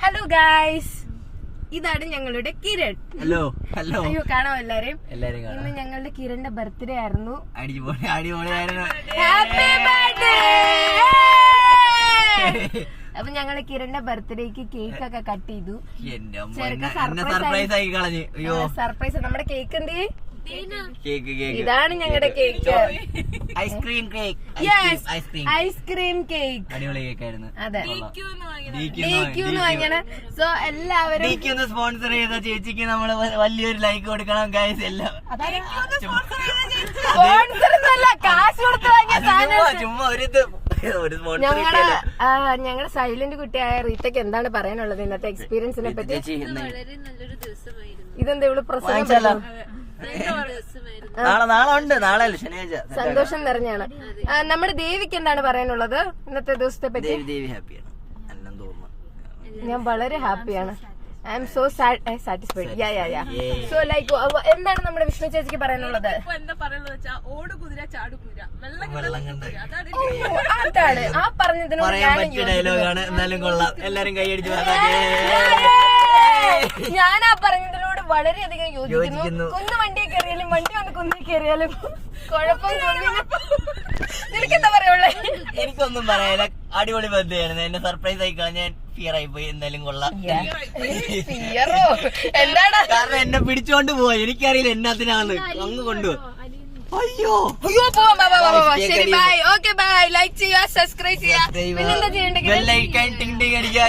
Hello guys, ഇതാണ് ഞങ്ങളുടെ Kiran. Hello hello. അയ്യോ കാണാം എല്ലാരെയും. എല്ലാരും ഇന്ന് ഞങ്ങളുടെ കിരണിന്റെ ബർത്ത്ഡേ ആയിരുന്നു. അടിപൊളിയായിരുന്നു. Happy birthday. അപ്പൊ ഞങ്ങള് കിരണിന്റെ ബർത്ത്ഡേക്ക് കേക്ക് ഒക്കെ കട്ട് ചെയ്തു. സർപ്രൈസ് ആയി കളഞ്ഞു. സർപ്രൈസ്. നമ്മുടെ കേക്ക് എന്ത്? കേക്ക് ഇതാണ് ഞങ്ങളുടെ cake. Ice cream cake. Ice cream cake. അടിപൊളി കേക്കായിരുന്നു. അതെ, വാങ്ങിയാണ്. സോ എല്ലാവരും സ്പോൺസർ ചെയ്ത ചേച്ചിക്ക് നമ്മള് വലിയൊരു ലൈക്ക് കൊടുക്കണം ഗൈസ്. എല്ലാം സ്പോൺസർ ഒന്നുമല്ല, കാശ് കൊടുത്ത് വാങ്ങിയ സാധനം. ചുമ്മാ ഞങ്ങളുടെ സൈലന്റ് കുട്ടിയായ റീത്തയ്ക്ക് എന്താണ് പറയാനുള്ളത് ഇന്നത്തെ എക്സ്പീരിയൻസിനെ പറ്റി? ഇതെന്താ ഇവിടെ പ്രസംഗം? നാളെ ഉണ്ട്, നാളെ ശനിയാഴ്ച. സന്തോഷം നിറഞ്ഞാണ്. നമ്മുടെ ദേവിക്ക് എന്താണ് പറയാനുള്ളത് ഇന്നത്തെ ദിവസത്തെ പറ്റി? ദേവി ഹാപ്പിയാണ്, എല്ലാം തോന്നുന്നു. ഞാൻ വളരെ ഹാപ്പിയാണ്. I M so satisfied. So like എന്താണ് നമ്മുടെ വിഷ്ണു ചേച്ചിക്ക് പറയാനുള്ളത്? അതാണ് ആ പറഞ്ഞതിനോട് ഡയലോഗാണ്, എന്നാലും കൊള്ളാം. എല്ലാരും കൈയടിച്ച് ഞാൻ ആ പറഞ്ഞതിനോട് വളരെയധികം യോജിക്കുന്നു. കുന്നു വണ്ടിയെ കയറിയാലും വണ്ടി വന്ന് കുന്നിൽ കയറിയാലും കുഴപ്പം തോന്നില്ല. നിനക്കെന്താ പറയുള്ളേ? എനിക്കൊന്നും പറയാനില്ല. അടിപൊളി ബർത്ത്ഡേ ആയിരുന്നു. എന്നെ സർപ്രൈസ് ആയി കളഞ്ഞാൽ ഫിയർ ആയി പോയി. എന്തായാലും കൊള്ളാം. എന്താണ്? കാരണം എന്നെ പിടിച്ചോണ്ട് പോവാ. എനിക്കറിയില്ല എന്നാത്തിനാണ്. അങ്ങ് കൊണ്ടുപോവാ. അയ്യോ പോവാം. ശരി, ബൈ. Okay, bye. ലൈക്ക് ചെയ്യുക, സബ്സ്ക്രൈബ് ചെയ്യുക. പിന്നെന്താ ചെയ്യേണ്ടത്? ബെൽ ഐക്കൺ ടിങ് ടിങ് അടിക്കുക.